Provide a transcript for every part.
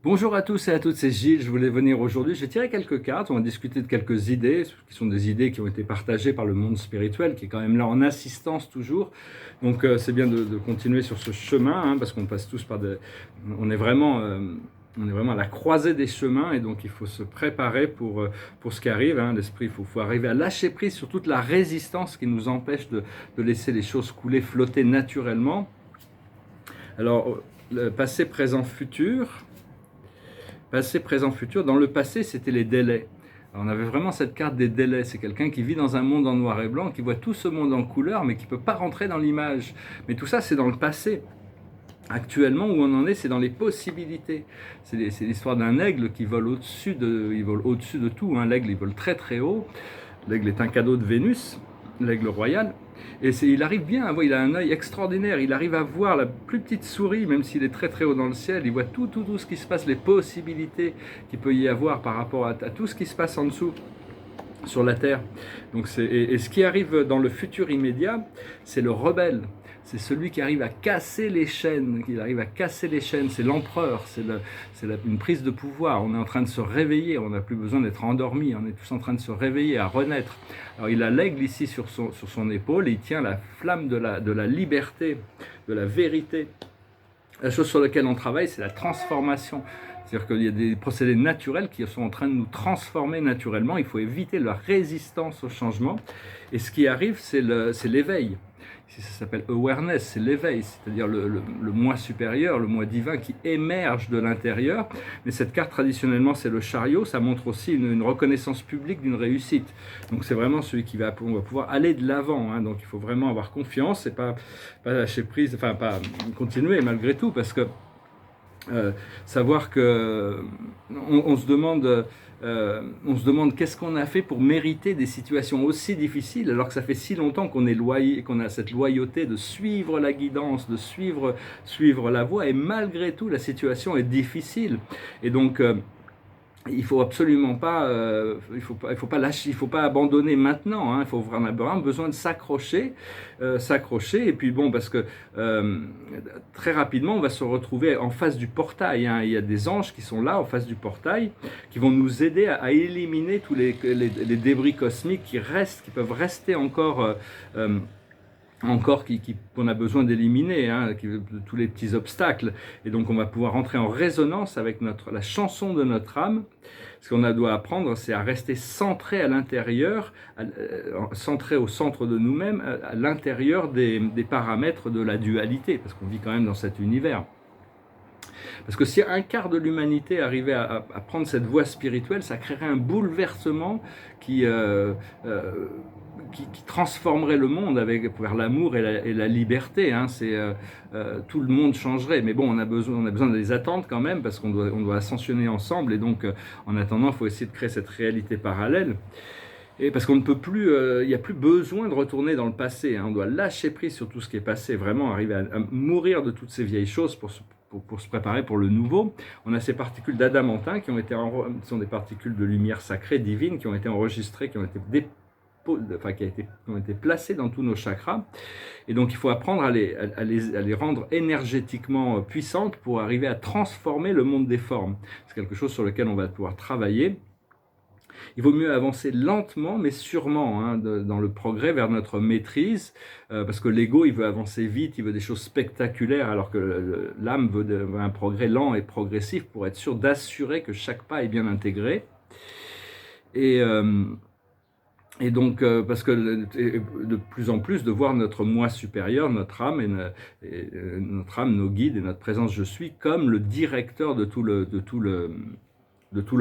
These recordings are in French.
Bonjour à tous et à toutes, c'est Gilles, je voulais venir aujourd'hui, j'ai tiré quelques cartes, on va discuter de quelques idées, qui sont des idées qui ont été partagées par le monde spirituel, qui est quand même là en assistance toujours, donc c'est bien de continuer sur ce chemin, parce qu'on passe tous par des... On est vraiment... on est vraiment à la croisée des chemins et donc il faut se préparer pour ce qui arrive. L'esprit, faut arriver à lâcher prise sur toute la résistance qui nous empêche de laisser les choses couler, flotter naturellement. Alors, le passé, présent, futur. Passé, présent, futur. Dans le passé, c'était les délais. Alors, on avait vraiment cette carte des délais. C'est quelqu'un qui vit dans un monde en noir et blanc, qui voit tout ce monde en couleur, mais qui ne peut pas rentrer dans l'image. Mais tout ça, c'est dans le passé. Actuellement, où on en est, c'est dans les possibilités. C'est l'histoire d'un aigle qui vole au-dessus de tout. L'aigle, il vole très très haut. L'aigle est un cadeau de Vénus, l'aigle royal. Et il arrive bien à voir, il a un œil extraordinaire, il arrive à voir la plus petite souris, même s'il est très très haut dans le ciel, il voit tout ce qui se passe, les possibilités qu'il peut y avoir par rapport à tout ce qui se passe en dessous, sur la Terre. Donc et ce qui arrive dans le futur immédiat, c'est le rebelle. C'est celui qui arrive à casser les chaînes, c'est l'empereur, une prise de pouvoir. On est en train de se réveiller, on n'a plus besoin d'être endormi, on est tous en train de se réveiller, à renaître. Alors il a l'aigle ici sur son épaule, et il tient la flamme de la liberté, de la vérité. La chose sur laquelle on travaille, c'est la transformation. C'est-à-dire qu'il y a des procédés naturels qui sont en train de nous transformer naturellement. Il faut éviter la résistance au changement. Et ce qui arrive, c'est l'éveil. Ici, ça s'appelle awareness, c'est l'éveil, c'est-à-dire le moi supérieur, le moi divin qui émerge de l'intérieur. Mais cette carte, traditionnellement, c'est le chariot. Ça montre aussi une reconnaissance publique d'une réussite. Donc c'est vraiment celui on va pouvoir aller de l'avant. Donc il faut vraiment avoir confiance et pas lâcher prise, enfin pas continuer malgré tout, parce que savoir que on se demande qu'est-ce qu'on a fait pour mériter des situations aussi difficiles, alors que ça fait si longtemps qu'on a cette loyauté de suivre la guidance, de suivre la voie, et malgré tout la situation est difficile. Et donc il faut absolument pas, il faut pas lâcher, il faut pas abandonner maintenant. Il faut vraiment besoin de s'accrocher, et puis bon, parce que très rapidement on va se retrouver en face du portail. Il y a des anges qui sont là en face du portail, qui vont nous aider à éliminer tous les débris cosmiques qui peuvent rester encore. Qu'on a besoin d'éliminer, tous les petits obstacles. Et donc on va pouvoir rentrer en résonance avec la chanson de notre âme. Ce qu'on doit apprendre, c'est à rester centré à l'intérieur, centré au centre de nous-mêmes, à l'intérieur des paramètres de la dualité, parce qu'on vit quand même dans cet univers. Parce que si un quart de l'humanité arrivait à prendre cette voie spirituelle, ça créerait un bouleversement qui transformerait le monde vers l'amour et la liberté. Tout le monde changerait. Mais bon, on a besoin de les attendre quand même, parce qu'on doit ascensionner ensemble. Et donc, en attendant, il faut essayer de créer cette réalité parallèle. Et parce qu'on ne peut plus, il n'y a plus besoin de retourner dans le passé. On doit lâcher prise sur tout ce qui est passé, vraiment arriver à mourir de toutes ces vieilles choses pour se préparer pour le nouveau. On a ces particules d'adamantin qui sont des particules de lumière sacrée, divine, qui ont été enregistrées, qui ont été placées dans tous nos chakras. Et donc il faut apprendre à les rendre énergétiquement puissantes pour arriver à transformer le monde des formes. C'est quelque chose sur lequel on va pouvoir travailler. Il vaut mieux avancer lentement mais sûrement dans le progrès vers notre maîtrise, parce que l'ego il veut avancer vite, il veut des choses spectaculaires, alors que l'âme veut un progrès lent et progressif pour être sûr d'assurer que chaque pas est bien intégré. Et donc, parce que de plus en plus de voir notre moi supérieur, notre âme, notre âme, nos guides et notre présence je suis comme le directeur de tout le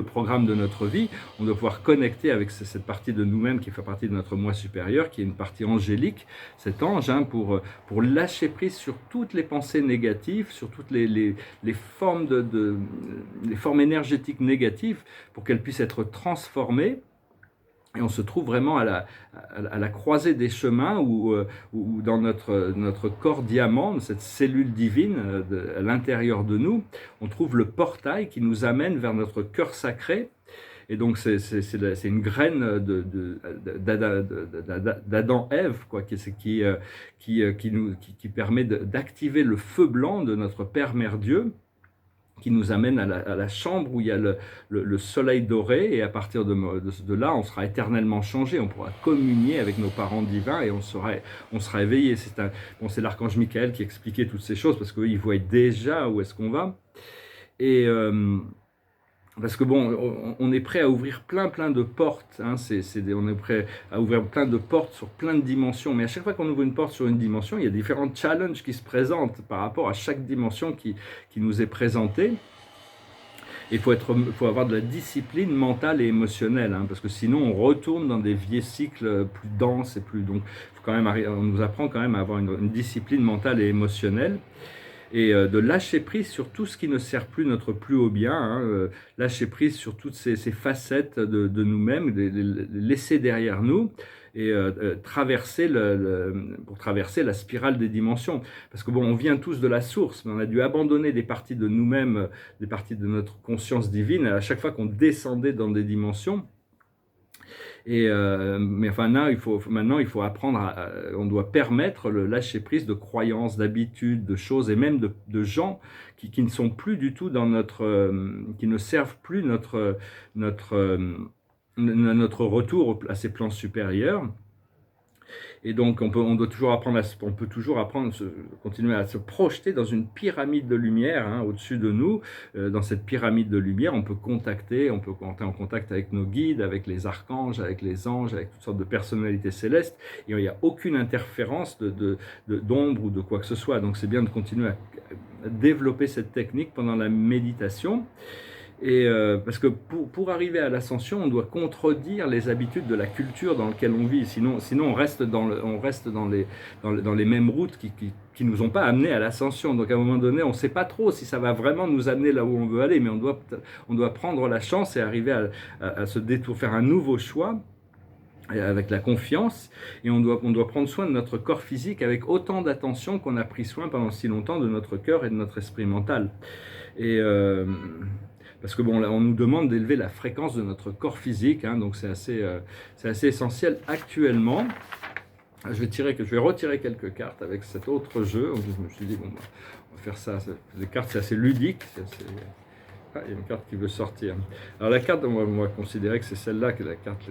programme de notre vie. On doit pouvoir connecter avec cette partie de nous-mêmes qui fait partie de notre moi supérieur, qui est une partie angélique, cet ange, pour lâcher prise sur toutes les pensées négatives, sur toutes les formes les formes énergétiques négatives, pour qu'elles puissent être transformées. Et on se trouve vraiment à la croisée des chemins où dans notre corps diamant, cette cellule divine à l'intérieur de nous, on trouve le portail qui nous amène vers notre cœur sacré. Et donc c'est une graine d'Adam-Ève, qui permet d'activer le feu blanc de notre Père Mère Dieu, qui nous amène à la chambre où il y a le soleil doré, et à partir de là, on sera éternellement changé, on pourra communier avec nos parents divins et on sera éveillé. C'est l'archange Michael qui expliquait toutes ces choses, parce qu'il voit déjà où est-ce qu'on va. Et parce que bon, on est prêt à ouvrir plein de portes, hein, on est prêt à ouvrir plein de portes sur plein de dimensions, mais à chaque fois qu'on ouvre une porte sur une dimension, il y a différents challenges qui se présentent par rapport à chaque dimension qui nous est présentée. Il faut avoir de la discipline mentale et émotionnelle, hein, parce que sinon on retourne dans des vieux cycles plus denses et plus... Donc on nous apprend quand même à avoir une discipline mentale et émotionnelle, et de lâcher prise sur tout ce qui ne sert plus notre plus haut bien, hein, lâcher prise sur toutes ces facettes de nous-mêmes, les laisser derrière nous, et pour traverser la spirale des dimensions. Parce que bon, on vient tous de la source, mais on a dû abandonner des parties de nous-mêmes, des parties de notre conscience divine, à chaque fois qu'on descendait dans des dimensions. Mais enfin, là, maintenant, il faut apprendre, on doit permettre le lâcher-prise de croyances, d'habitudes, de choses, et même de gens qui ne sont plus du tout dans qui ne servent plus notre retour à ces plans supérieurs. Et donc, on doit toujours apprendre, on peut toujours apprendre, continuer à se projeter dans une pyramide de lumière, hein, au-dessus de nous. Dans cette pyramide de lumière, on peut entrer en contact avec nos guides, avec les archanges, avec les anges, avec toutes sortes de personnalités célestes. Et il n'y a aucune interférence d'ombre ou de quoi que ce soit. Donc, c'est bien de continuer à développer cette technique pendant la méditation. Et parce que pour arriver à l'ascension, on doit contredire les habitudes de la culture dans laquelle on vit. Sinon on reste dans les mêmes routes qui nous ont pas amenés à l'ascension. Donc à un moment donné, on ne sait pas trop si ça va vraiment nous amener là où on veut aller, mais on doit prendre la chance et arriver à se faire un nouveau choix avec la confiance, et on doit prendre soin de notre corps physique avec autant d'attention qu'on a pris soin pendant si longtemps de notre cœur et de notre esprit mental. Et parce que bon, là, on nous demande d'élever la fréquence de notre corps physique, hein, donc c'est assez essentiel actuellement. Je vais retirer quelques cartes avec cet autre jeu. Je me suis dit, bon, on va faire ça. Les cartes, c'est assez ludique. Ah, il y a une carte qui veut sortir. Alors la carte, on va considérer que c'est celle-là, que la carte...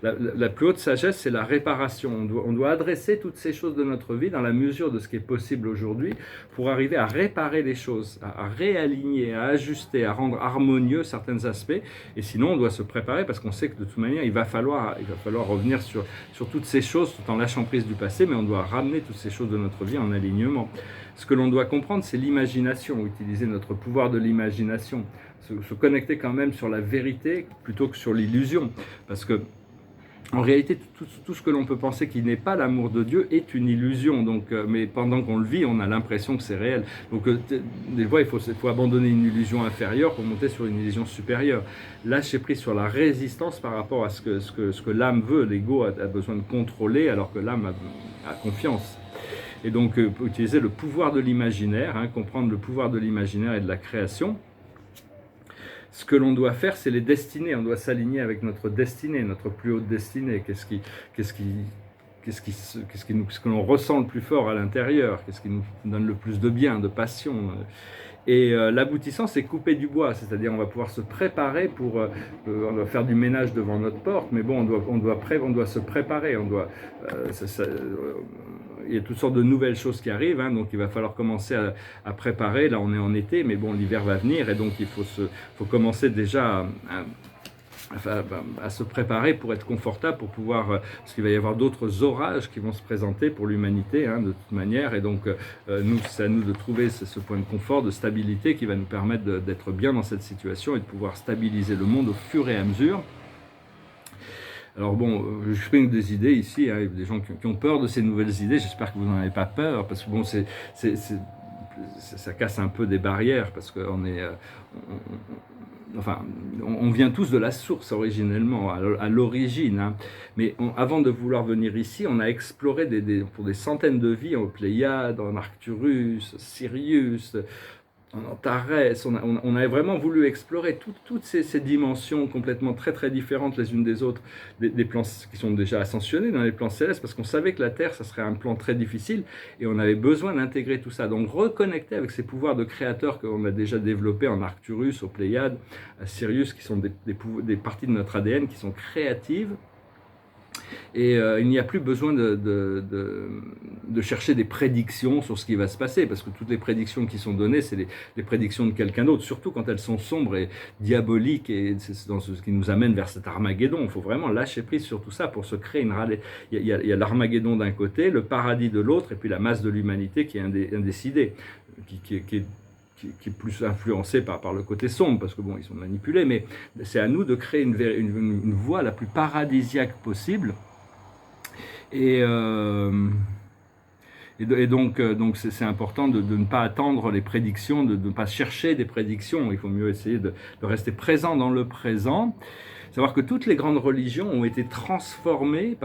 La plus haute sagesse, c'est la réparation. On doit adresser toutes ces choses de notre vie dans la mesure de ce qui est possible aujourd'hui pour arriver à réparer les choses, à réaligner, à ajuster, à rendre harmonieux certains aspects. Et sinon, on doit se préparer parce qu'on sait que de toute manière, il va falloir revenir sur toutes ces choses tout en lâchant prise du passé, mais on doit ramener toutes ces choses de notre vie en alignement. Ce que l'on doit comprendre, c'est l'imagination, utiliser notre pouvoir de l'imagination, se connecter quand même sur la vérité plutôt que sur l'illusion, parce que en réalité, tout ce que l'on peut penser qui n'est pas l'amour de Dieu est une illusion. Donc, mais pendant qu'on le vit, on a l'impression que c'est réel. Donc, des fois, il faut abandonner une illusion inférieure pour monter sur une illusion supérieure. Lâcher prise sur la résistance par rapport à ce que l'âme veut. L'ego a besoin de contrôler, alors que l'âme a confiance. Et donc, utiliser le pouvoir de l'imaginaire, hein, comprendre le pouvoir de l'imaginaire et de la création. Ce que l'on doit faire, c'est les destinées. On doit s'aligner avec notre destinée, notre plus haute destinée. Qu'est-ce que l'on ressent le plus fort à l'intérieur? Qu'est-ce qui nous donne le plus de bien, de passion? Et l'aboutissant, c'est couper du bois, c'est-à-dire on va pouvoir se préparer on doit faire du ménage devant notre porte, mais bon, on doit se préparer, il y a toutes sortes de nouvelles choses qui arrivent, hein, donc il va falloir commencer à préparer. Là, on est en été, mais bon, l'hiver va venir, et donc il faut commencer déjà à se préparer pour être confortable, pour pouvoir, parce qu'il va y avoir d'autres orages qui vont se présenter pour l'humanité, hein, de toute manière, et donc c'est à nous de trouver ce point de confort, de stabilité qui va nous permettre d'être bien dans cette situation et de pouvoir stabiliser le monde au fur et à mesure. Alors bon, je fais des idées ici, hein, des gens qui ont peur de ces nouvelles idées. J'espère que vous n'en avez pas peur, parce que bon, ça casse un peu des barrières, parce qu'on est... on vient tous de la source originellement, à l'origine, hein. Mais avant de vouloir venir ici, on a exploré pour des centaines de vies, en Pléiades, en Arcturus, Sirius, en Antares, on avait vraiment voulu explorer toutes ces dimensions complètement très très différentes les unes des autres, des plans qui sont déjà ascensionnés dans les plans célestes, parce qu'on savait que la Terre, ça serait un plan très difficile, et on avait besoin d'intégrer tout ça. Donc reconnecter avec ces pouvoirs de créateurs qu'on a déjà développés en Arcturus, aux Pléiades, à Sirius, qui sont des parties de notre ADN qui sont créatives. Et il n'y a plus besoin de chercher des prédictions sur ce qui va se passer, parce que toutes les prédictions qui sont données, c'est des prédictions de quelqu'un d'autre, surtout quand elles sont sombres et diaboliques, et c'est dans ce qui nous amène vers cet Armageddon. Il faut vraiment lâcher prise sur tout ça pour se créer une râle. Il y a l'Armageddon d'un côté, le paradis de l'autre, et puis la masse de l'humanité qui est indécidée, qui est plus influencé par le côté sombre, parce que bon, ils sont manipulés, mais c'est à nous de créer une voie la plus paradisiaque possible. Et donc c'est important de ne pas attendre les prédictions, de ne pas chercher des prédictions. Il faut mieux essayer de rester présent dans le présent. Savoir que toutes les grandes religions ont été transformées,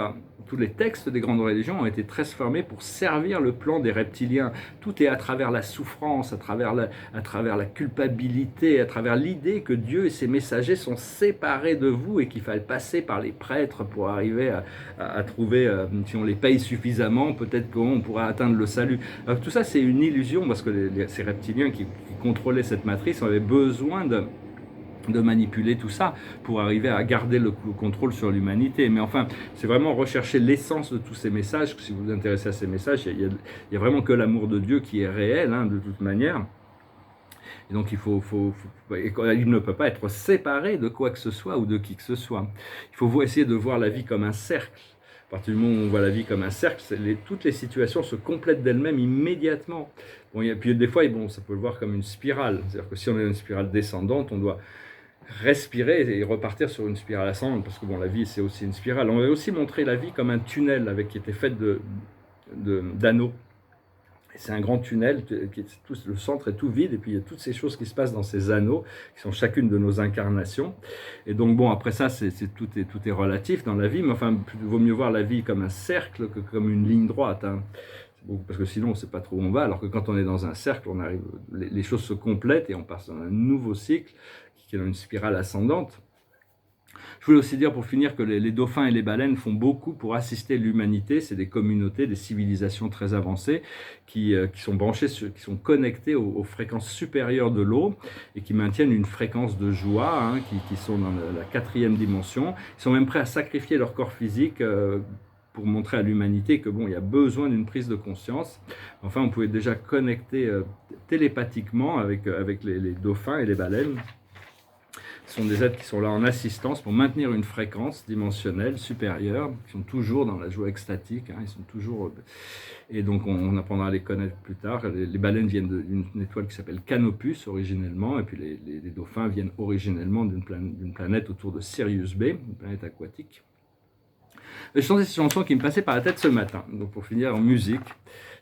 tous les textes des grandes religions ont été transformés pour servir le plan des reptiliens. Tout est à travers la souffrance, à travers la culpabilité, à travers l'idée que Dieu et ses messagers sont séparés de vous et qu'il fallait passer par les prêtres pour arriver à trouver, si on les paye suffisamment, peut-être qu'on pourra atteindre le salut. Alors, tout ça, c'est une illusion, parce que ces reptiliens qui contrôlaient cette matrice avaient besoin de manipuler tout ça pour arriver à garder le contrôle sur l'humanité. Mais enfin, c'est vraiment rechercher l'essence de tous ces messages. Si vous vous intéressez à ces messages, il y a vraiment que l'amour de Dieu qui est réel, de toute manière. Et donc il ne peut pas être séparé de quoi que ce soit ou de qui que ce soit. Il faut essayer de voir la vie comme un cercle. À partir du moment où on voit la vie comme un cercle, toutes les situations se complètent d'elles-mêmes immédiatement. Bon, et puis des fois, ça peut le voir comme une spirale. C'est-à-dire que si on est dans une spirale descendante, on doit respirer et repartir sur une spirale ascendante, parce que la vie, c'est aussi une spirale. On va aussi montrer la vie comme un tunnel qui était fait d'anneaux. C'est un grand tunnel, le centre est tout vide, et puis il y a toutes ces choses qui se passent dans ces anneaux, qui sont chacune de nos incarnations. Et donc après ça, tout est relatif dans la vie, mais enfin, il vaut mieux voir la vie comme un cercle que comme une ligne droite. Parce que sinon, on ne sait pas trop où on va, alors que quand on est dans un cercle, les choses se complètent et on passe dans un nouveau cycle, qui est dans une spirale ascendante. Je voulais aussi dire pour finir que les dauphins et les baleines font beaucoup pour assister l'humanité. C'est des communautés, des civilisations très avancées qui sont branchées, qui sont connectées aux fréquences supérieures de l'eau et qui maintiennent une fréquence de joie, qui sont dans la 4e dimension. Ils sont même prêts à sacrifier leur corps physique pour montrer à l'humanité que il y a besoin d'une prise de conscience. Enfin, on pouvait déjà connecter télépathiquement avec les dauphins et les baleines. Ce sont des êtres qui sont là en assistance pour maintenir une fréquence dimensionnelle supérieure, qui sont toujours dans la joie extatique, ils sont toujours... Et donc on apprendra à les connaître plus tard. Les baleines viennent d'une étoile qui s'appelle Canopus originellement, et puis les dauphins viennent originellement d'une planète autour de Sirius B, une planète aquatique. Je chantais cette chanson qui me passait par la tête ce matin, donc pour finir en musique,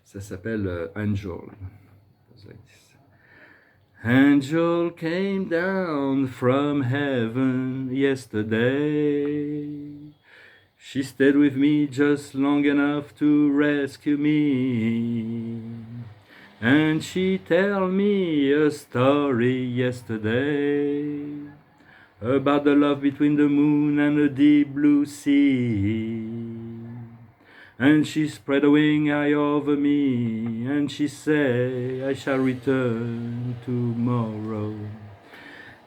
ça s'appelle Angel. Angel came down from heaven yesterday. She stayed with me just long enough to rescue me. And she told me a story yesterday about the love between the moon and the deep blue sea. And she spread a wing high over me, and she said, I shall return tomorrow.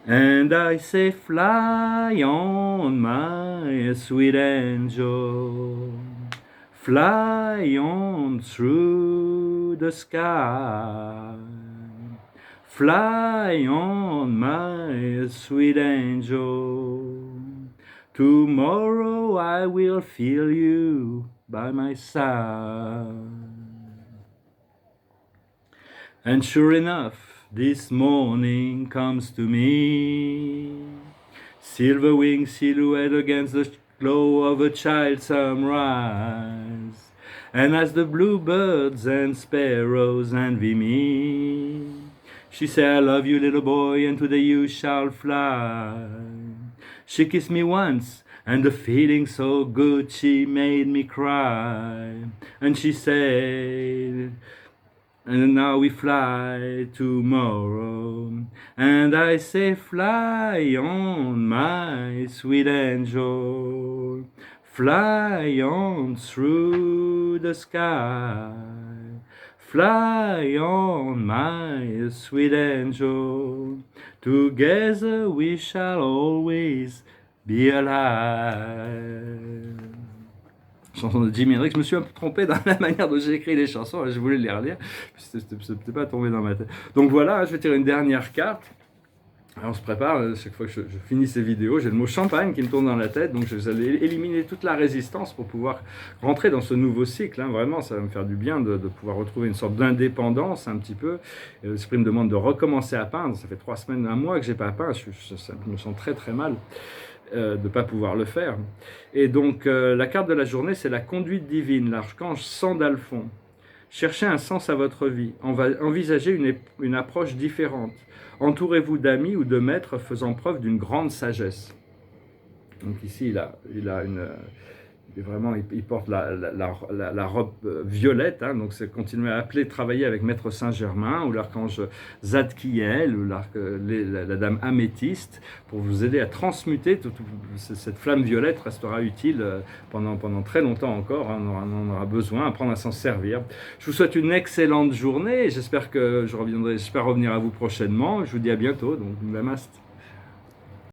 And I say, fly on, my sweet angel, fly on through the sky. Fly on, my sweet angel, tomorrow I will feel you by my side. And sure enough, this morning comes to me, silver winged silhouette against the glow of a child sunrise. And as the bluebirds and sparrows envy me, she said, I love you, little boy, and today you shall fly. She kissed me once, and the feeling so good, she made me cry. And she said, And now we fly tomorrow, and I say fly on my sweet angel, fly on through the sky, fly on my sweet angel, together we shall always be alive. Chanson de Jimi Hendrix. Je me suis un peu trompé dans la manière dont j'ai écrit les chansons, je voulais les relire, c'était pas tombé dans ma tête. Donc voilà, je vais tirer une dernière carte. Alors on se prépare, chaque fois que je finis ces vidéos, j'ai le mot champagne qui me tourne dans la tête, donc je vais aller éliminer toute la résistance pour pouvoir rentrer dans ce nouveau cycle. Vraiment, ça va me faire du bien de pouvoir retrouver une sorte d'indépendance un petit peu. L'esprit me demande de recommencer à peindre, ça fait 3 semaines, 1 mois que j'ai pas peint, je me sens très très mal de ne pas pouvoir le faire. Et donc la carte de la journée, c'est la conduite divine, l'archange Sandalphon. Cherchez un sens à votre vie, envisagez une approche différente. Entourez-vous d'amis ou de maîtres faisant preuve d'une grande sagesse. Donc ici, il porte la robe violette, donc c'est continuer à travailler avec Maître Saint-Germain ou l'archange Zadkiel ou la dame Améthyste pour vous aider à transmuter. Cette flamme violette restera utile pendant très longtemps encore, on en aura besoin, apprendre à s'en servir. Je vous souhaite une excellente journée et j'espère revenir à vous prochainement. Je vous dis à bientôt, donc Namaste.